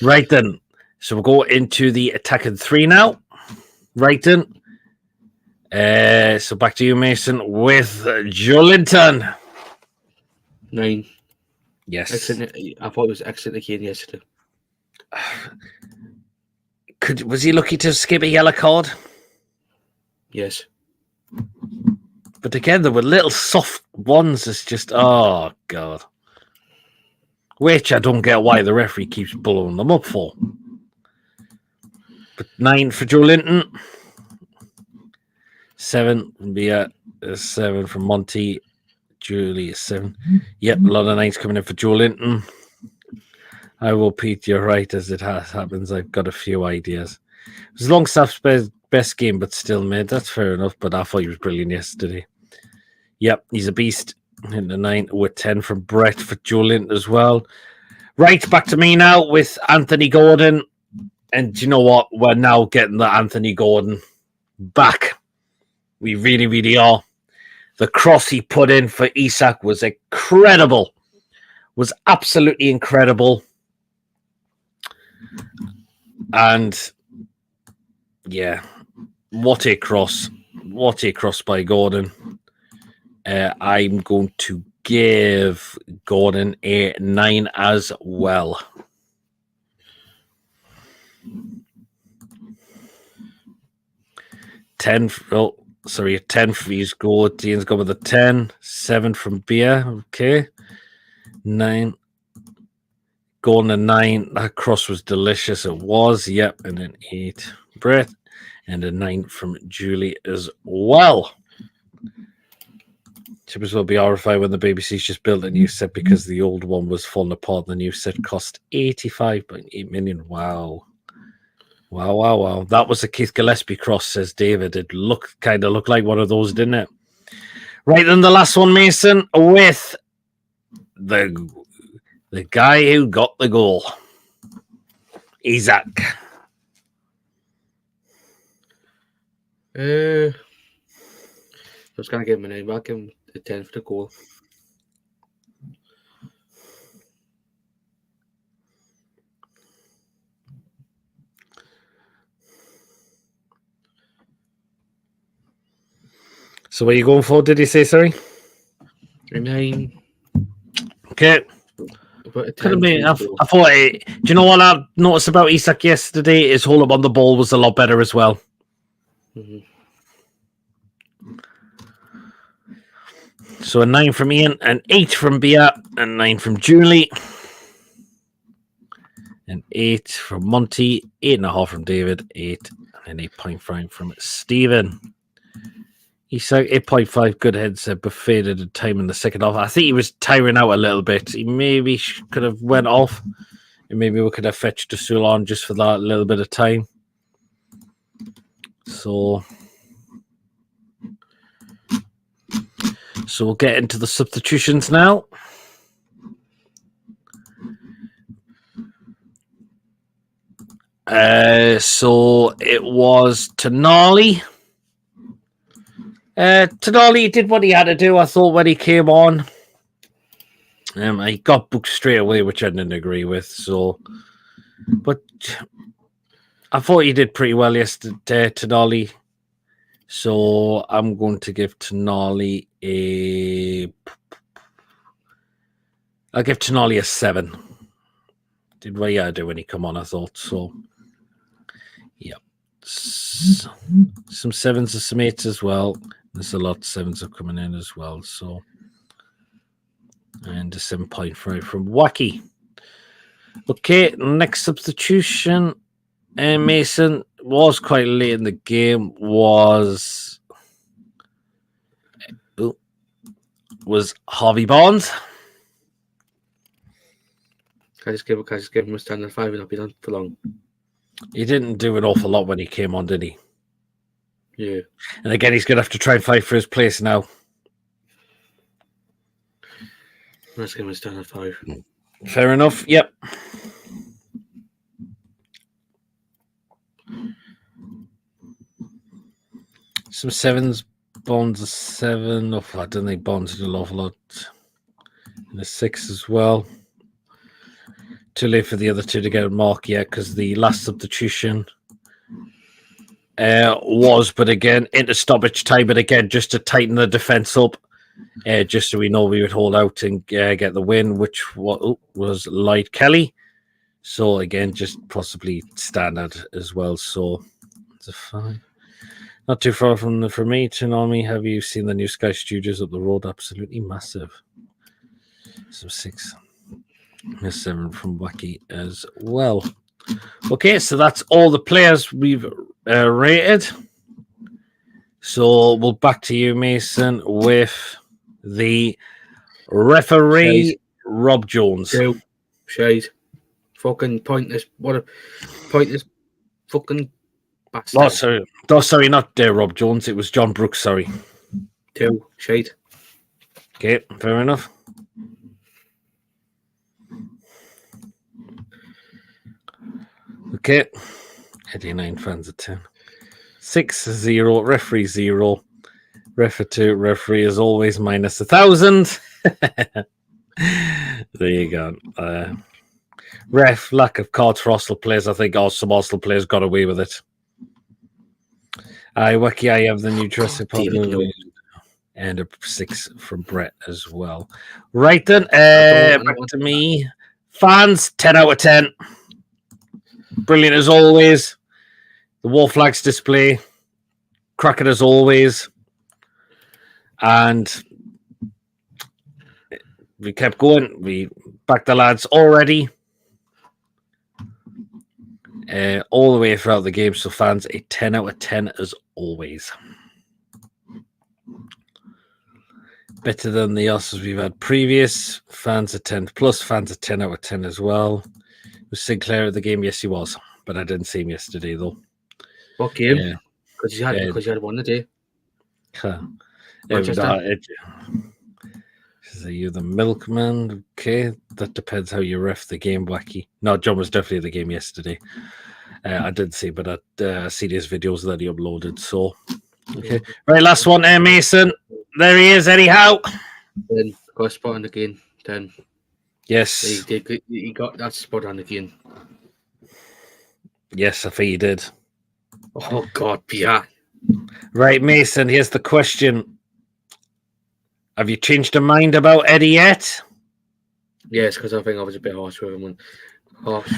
Right then. So we'll go into the attacking 3 now. Right then. So back to you, Mason, with Joelinton. 9. Yes. I thought it was excellent again yesterday. Was he lucky to skip a yellow card? Yes. But again, there were little soft ones. It's just, oh, God. Which I don't get why the referee keeps blowing them up for. But 9 for Joelinton. 7 from Bia. 7 from Monty. Julie is 7. Yep, a lot of 9s coming in for Joelinton. I will, Pete, you're right, as it happens. I've got a few ideas. It was Longstaff's best game, but still made. That's fair enough, but I thought he was brilliant yesterday. Yep, he's a beast. In the 9 with 10 from Brett for Joelinton as well. Right, back to me now with Anthony Gordon. And do you know what? We're now getting the Anthony Gordon back. We really, really are. The cross he put in for Isak was incredible. Was absolutely incredible. And yeah, what a cross. What a cross by Gordon. I'm going to give Gordon a 9 as well. A 10 for his goal. Dean's gone with a 10. 7 from Beer. Okay. 9. Gordon a 9. That cross was delicious. It was. Yep. And an 8. Brett. And a 9 from Julie as well. Chippers will be horrified when the BBC's just built a new set because the old one was falling apart. The new set cost 85.8 million. Wow. Wow. That was a Keith Gillespie cross, says David. It kind of looked like one of those, didn't it? Right, then the last one, Mason, with the guy who got the goal. Isak. I was going to give him a 9 back. Give him a 10 for the goal. So what are you going for, did he say, sorry? A 9. Okay. Could have been. I thought, do you know what I noticed about Isak yesterday? His hold up on the ball was a lot better as well. Mm-hmm. So a 9 from Ian, an 8 from Bia, and 9 from Julie. An 8 from Monty, 8.5 from David, 8, and 8.5 from Stephen. Isak, 8.5, good headset, but faded at time in the second half. I think he was tiring out a little bit. He maybe could have went off. And maybe we could have fetched the Sulon just for that little bit of time. So we'll get into the substitutions now. So it was Tonali. Tonali did what he had to do, I thought, when he came on. He got booked straight away, which I didn't agree with. So, but I thought he did pretty well yesterday, Tonali. So I'm going to give Tonali I'll give Tonali a 7. Did what he had to do when he come on, I thought. So, yeah. Some 7s and some 8s as well. There's a lot of 7s are coming in as well. So, and a 7.5 from Wacky. Okay, next substitution. Mason was quite late in the game. Was was Harvey Barnes. Can I just give him a standard 5 and not be done for long? He didn't do an awful lot when he came on, did he? Yeah. And again, he's going to have to try and fight for his place now. Let's give him a standard 5. Fair enough. Yep. Some 7s. Bonds a 7. Oh, I don't think Bonds did an awful lot. And a 6 as well. Too late for the other two to get a mark yet because the last substitution was, but again, into stoppage time. But again, just to tighten the defence up, just so we know we would hold out and get the win, which was Lloyd Kelly. So again, just possibly standard as well. So it's a 5. Not too far from me. Tsunami, have you seen the new Sky Studios up the road? Absolutely massive. So 6. 7 from Wacky as well. Okay, so that's all the players we've rated. So we'll back to you, Mason, with the referee, Shade. Rob Jones. Shade. Fucking pointless. What a pointless fucking bastard. Sorry, not Rob Jones. It was John Brooks, sorry. 2. Shade. Okay, fair enough. Okay. 89 fans at 10. 6-0. Referee 0. Ref 2. Referee is always minus 1,000. There you go. Ref, lack of cards for Arsenal players. I think some Arsenal players got away with it. Wacky, I have the new Jurassic Park movie. And a 6 from Brett as well. Right then, back to me. Fans, 10 out of 10. Brilliant as always. The wall flags display. Cracking as always. And we kept going. We backed the lads already. All the way throughout the game. So fans, a 10 out of 10 as always. Better than the Oscars we've had previous. Fans a 10 plus. Fans a 10 out of 10 as well. Was Sinclair at the game? Yes, he was. But I didn't see him yesterday, though. What game? Because you had one a day. Are you the milkman? Okay, that depends how you ref the game, Wacky. No, John was definitely at the game yesterday. I did see, but I see these videos that he uploaded. So, okay. Right, last one there, Mason. There he is, anyhow. 10. Got a spot on again. 10. Yes. He got that spot on again. Yes, I think he did. Oh, God, Pierre. Right, Mason, here's the question. Have you changed your mind about Eddie yet? Yes, because I think I was a bit harsh with him.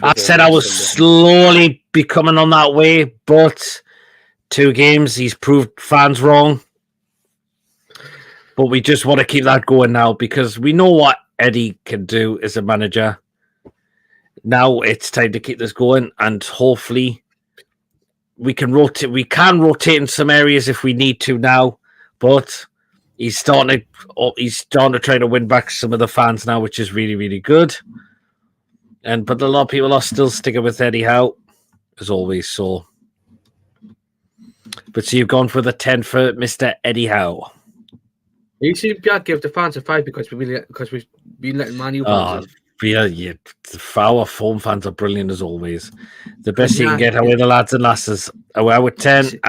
I said I was slowly becoming on that way, but 2 games, he's proved fans wrong. But we just want to keep that going now because we know what Eddie can do as a manager. Now it's time to keep this going, and hopefully we can rotate. We can rotate in some areas if we need to now, but he's starting to try to win back some of the fans now, which is really, really good. But a lot of people are still sticking with Eddie Howe, as always. So, so you've gone for the 10 for Mr. Eddie Howe. You see, Pierre give the fans a 5 because we've been letting Man U fans in. Yeah, our home fans are brilliant as always. The best you can get away the lads and lasses. Our 10,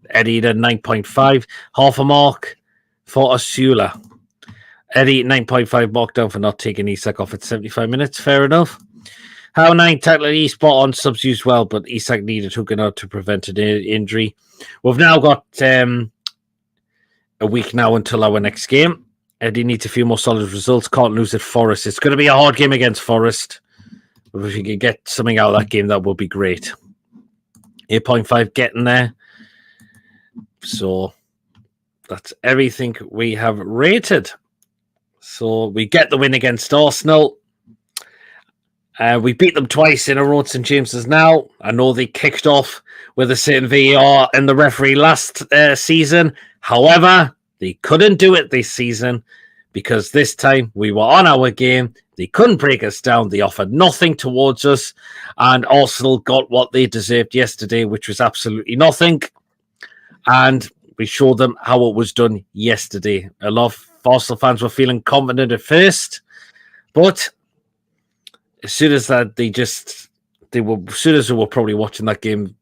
Eddie did 9.5, half a mark for Osula. Eddie 9.5 mark down for not taking Isak off at 75 minutes. Fair enough. How 9 tackled E spot on, subs used well, but Isak needed hooking out to prevent an injury. We've now got a week now until our next game. Eddie needs a few more solid results. Can't lose at Forest. It's going to be a hard game against Forest. But if you can get something out of that game, that would be great. 8.5 getting there. So that's everything we have rated. So we get the win against Arsenal. We beat them twice in a row at St. James's now. I know they kicked off with a certain VAR and the referee last season. However, they couldn't do it this season because this time we were on our game. They couldn't break us down. They offered nothing towards us, and Arsenal got what they deserved yesterday, which was absolutely nothing. And we showed them how it was done yesterday. A lot of Arsenal fans were feeling confident at first, but as soon as that, as soon as they were probably watching that game,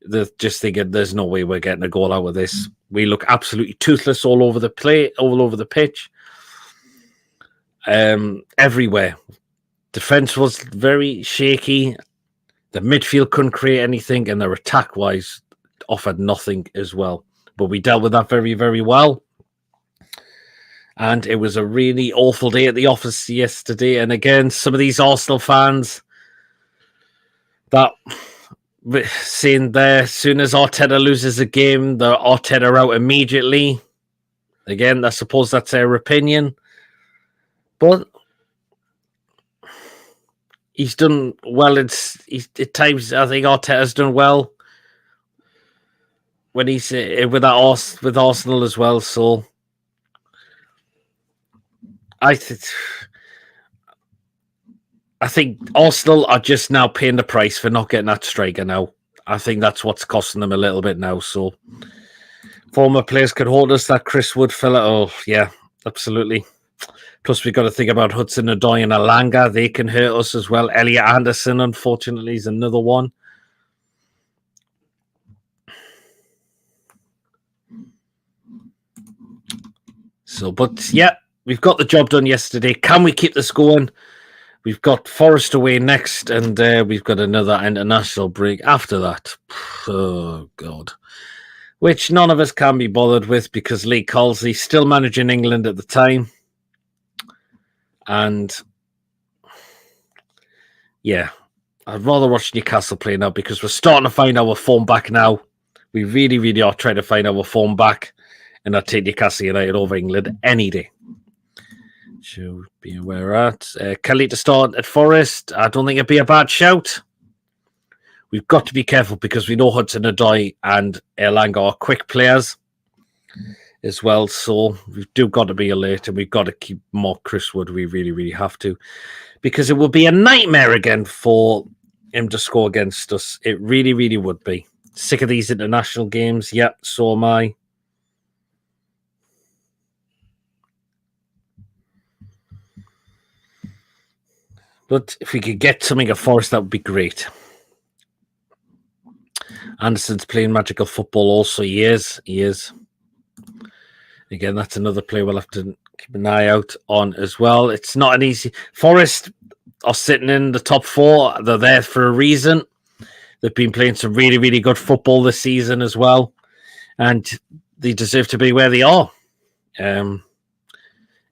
they're just thinking, "There's no way we're getting a goal out of this." We look absolutely toothless all over the pitch, everywhere. Defense was very shaky. The midfield couldn't create anything, and their attack-wise offered nothing as well. But we dealt with that very, very well. And it was a really awful day at the office yesterday. And again, some of these Arsenal fans that saying there, as soon as Arteta loses a game, the Arteta out immediately. Again, I suppose that's their opinion. But he's done well. At times, I think Arteta's done well when he's with Arsenal as well. So I think Arsenal are just now paying the price for not getting that striker now. I think that's what's costing them a little bit now. So former players could hold us, that Chris Wood fella. Oh, yeah, absolutely. Plus, we've got to think about Hudson-Odoi and Alanga. They can hurt us as well. Elliot Anderson, unfortunately, is another one. So, but yeah, we've got the job done yesterday. Can we keep this going? We've got Forest away next, and we've got another international break after that. Oh, God. Which none of us can be bothered with because Lee Colsey's still managing England at the time. And, yeah, I'd rather watch Newcastle play now because we're starting to find our form back now. We really, really are trying to find our form back. And I'd take Newcastle United over England any day. Should be aware of that. Kelly to start at Forest. I don't think it'd be a bad shout. We've got to be careful because we know Hudson-Odoi and Elanga are quick players as well. So we've got to be alert and we've got to keep more Chris Wood. We really, really have to. Because it would be a nightmare again for him to score against us. It really, really would be. Sick of these international games. Yep, so am I. But if we could get something at Forest, that would be great. Anderson's playing magical football also. He is. Again, that's another player we'll have to keep an eye out on as well. It's not an easy... Forest are sitting in the top four. They're there for a reason. They've been playing some really, really good football this season as well. And they deserve to be where they are.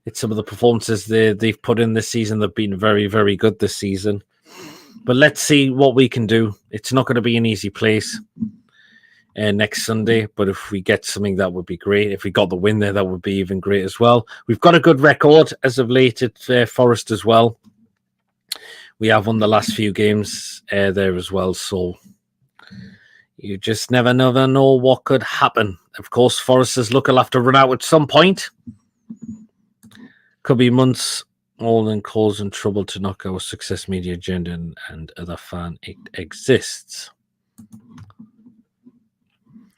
It's some of the performances they've put in this season. They've been very, very good this season. But let's see what we can do. It's not going to be an easy place next Sunday. But if we get something, that would be great. If we got the win there, that would be even great as well. We've got a good record as of late at Forest as well. We have won the last few games there as well. So you just never know what could happen. Of course, Forest's luck will have to run out at some point. Could be months, all in causing trouble to knock our success media agenda and other fan exists.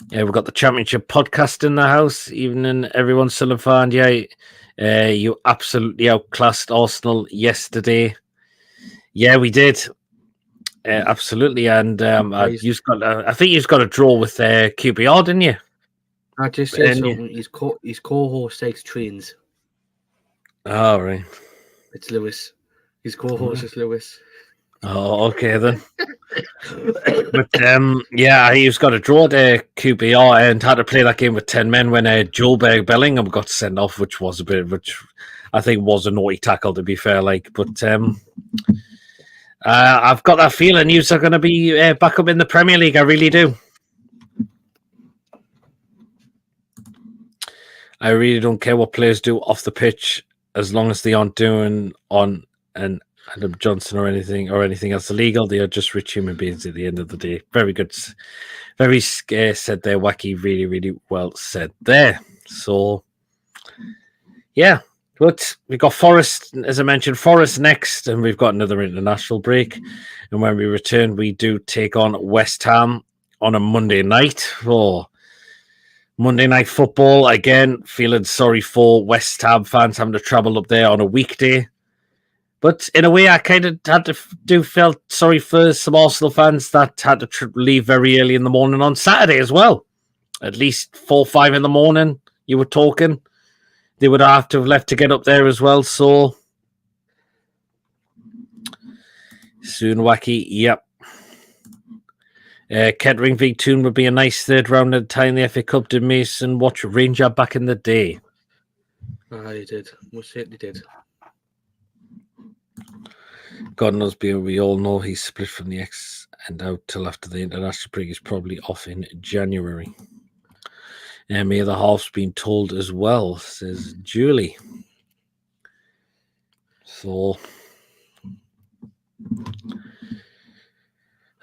Yeah, we've got the Championship podcast in the house. Evening, everyone, Sunderland fan. Yeah, you absolutely outclassed Arsenal yesterday. Yeah, we did. Absolutely. And I think you've got a draw with QPR, didn't you? I just said something. His co-host takes trains. Oh, right. It's Lewis. His co-host is Lewis. Oh, okay then. But yeah, he's got a draw to QPR and had to play that game with 10 men when Joe Bellingham got sent off, which I think was a naughty tackle, to be fair. But I've got that feeling you are going to be back up in the Premier League. I really do. I really don't care what players do off the pitch, as long as they aren't doing on an Adam Johnson or anything else illegal. They are just rich human beings at the end of the day. Very good. Very said there, Wacky. Really, really well said there. So, yeah, But we've got Forest, as I mentioned, Forest next, and we've got another international break. And when we return, we do take on West Ham on a Monday night. Oh, Monday night football. Again, feeling sorry for West Ham fans having to travel up there on a weekday. But in a way, I kind of had to felt sorry for some Arsenal fans that had to leave very early in the morning on Saturday as well. At least 4 or 5 in the morning, you were talking. They would have to have left to get up there as well. So, soon wacky, yep. Kettering v Toon would be a nice third round at a time in the FA Cup. Did Mason watch Ranger back in the day? He did. Most certainly did. God knows, we all know he's split from the X and out till after the international break. He's probably off in January. And the other half's been told as well, says Julie. So,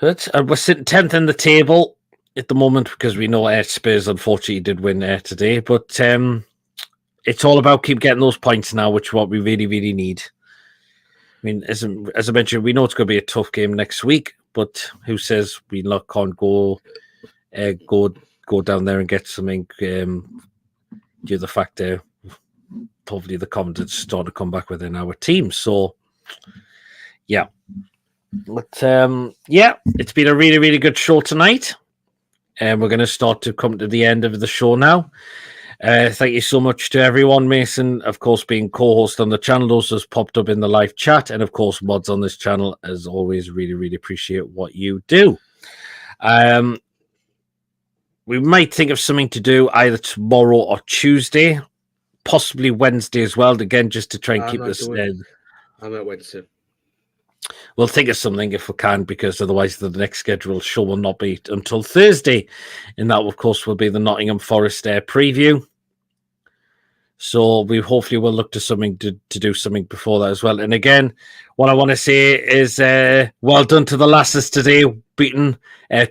but we're sitting 10th in the table at the moment because we know Spurs unfortunately did win today. But it's all about keep getting those points now, which is what we really, really need. I mean, as I mentioned, we know it's going to be a tough game next week, but who says we can't go down there and get something due to the fact that probably the confidence start to come back within our team. So, yeah. But, it's been a really, really good show tonight. And we're going to start to come to the end of the show now. Thank you so much to everyone. Mason, of course, being co-host on the channel, also has popped up in the live chat. And, of course, mods on this channel, as always, really, really appreciate what you do. We might think of something to do either tomorrow or Tuesday, possibly Wednesday as well, again, just to try and keep this. I'm at Wednesday. We'll think of something if we can, because otherwise the next scheduled show will not be until Thursday. And that, of course, will be the Nottingham Forest preview. So we hopefully will look to something to do something before that as well. And again, what I want to say is well done to the lasses today, beating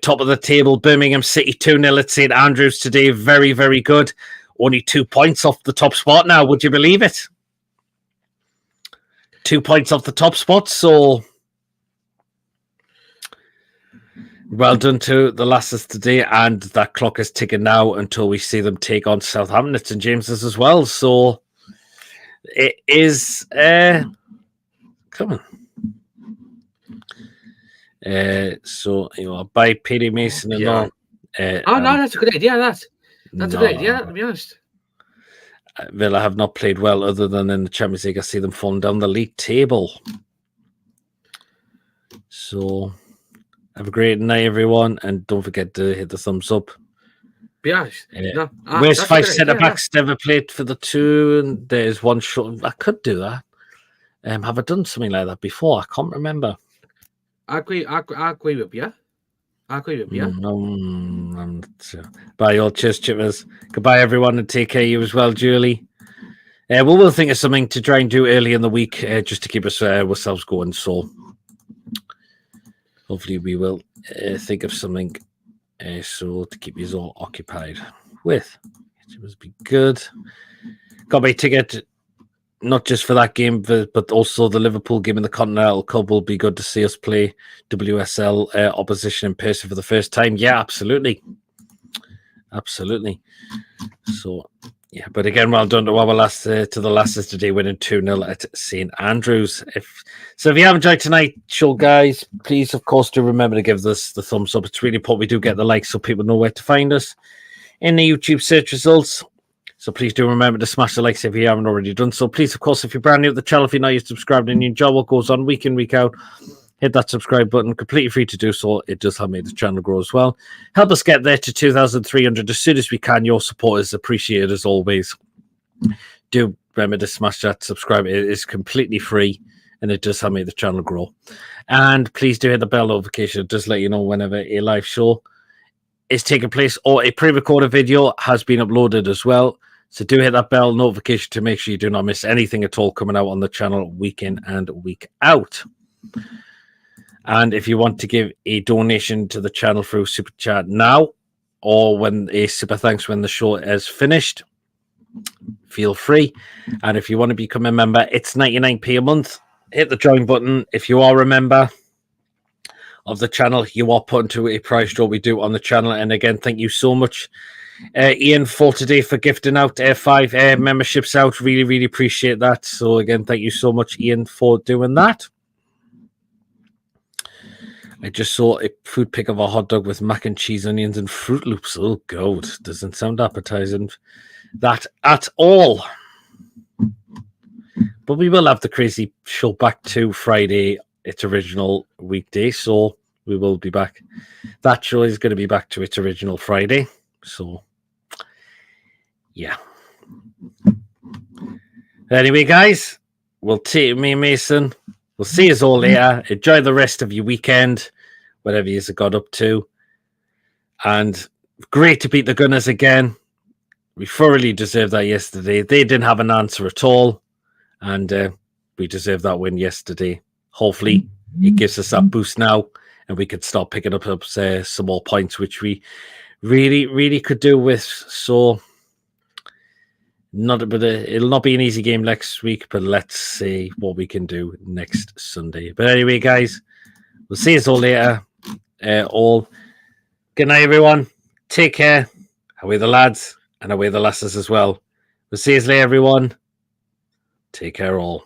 top of the table Birmingham City 2-0 at St Andrews today. Very, very good. Only 2 points off the top spot now. Would you believe it? 2 points off the top spot. So well done to the lasses today, and that clock is ticking now until we see them take on Southampton at St James's as well. So it is coming. So by Petey Mason and all. No, that's a good idea. That's a good idea. To be honest, Villa have not played well, other than in the Champions League. I see them falling down the league table. So. Have a great night, everyone, and don't forget to hit the thumbs up. Be honest. Where's 5 centre backs never played for the 2? And there's one short. I could do that. Have I done something like that before? I can't remember. I agree with you. I'm not sure. Bye, all. Cheers, chippers. Goodbye, everyone, and take care of you as well, Julie. We will think of something to try and do early in the week just to keep us ourselves going. So. Hopefully we will think of something so to keep you all occupied with. It must be good. Got my ticket, not just for that game, but also the Liverpool game in the Continental Cup. Will be good to see us play WSL opposition in person for the first time. Yeah, absolutely. So, yeah, but again, well done to our to the lasses today, winning 2-0 at St Andrews. If you have enjoyed tonight's show, guys, please, of course, do remember to give us the thumbs up. It's really important we do get the likes so people know where to find us in the YouTube search results. So please do remember to smash the likes if you haven't already done so. Please, of course, if you're brand new to the channel, if you're not yet subscribed and you enjoy what goes on week in, week out, hit that subscribe button. Completely free to do so. It does help make the channel grow as well. Help us get there to 2,300 as soon as we can. Your support is appreciated as always. Do remember to smash that subscribe. It is completely free and it does help make the channel grow. And please do hit the bell notification. It does let you know whenever a live show is taking place or a pre-recorded video has been uploaded as well. So do hit that bell notification to make sure you do not miss anything at all coming out on the channel week in and week out. And if you want to give a donation to the channel through Super Chat now or when a Super Thanks when the show is finished, feel free. And if you want to become a member, it's 99p a month. Hit the join button. If you are a member of the channel, you are put into a price draw we do on the channel. And again, thank you so much, Ian, for today, for gifting out 5 memberships out. Really, really appreciate that. So again, thank you so much, Ian, for doing that. I just saw a food pic of a hot dog with mac and cheese, onions, and Fruit Loops. Oh, God. Doesn't sound appetizing, that at all. But we will have the crazy show back to Friday, its original weekday. So we will be back. That show is going to be back to its original Friday. So, yeah. Anyway, guys, we'll take me, Mason. We'll see you all later. Enjoy the rest of your weekend, whatever you got up to. And great to beat the Gunners again. We thoroughly deserved that yesterday. They didn't have an answer at all. And we deserved that win yesterday. Hopefully, it gives us that boost now. And we could start picking up some more points, which we really, really could do with. So, it'll not be an easy game next week, but let's see what we can do next Sunday. But anyway, guys, we'll see you all later. Good night, everyone. Take care. Away the lads and away the lasses as well. We'll see you later, everyone. Take care, all.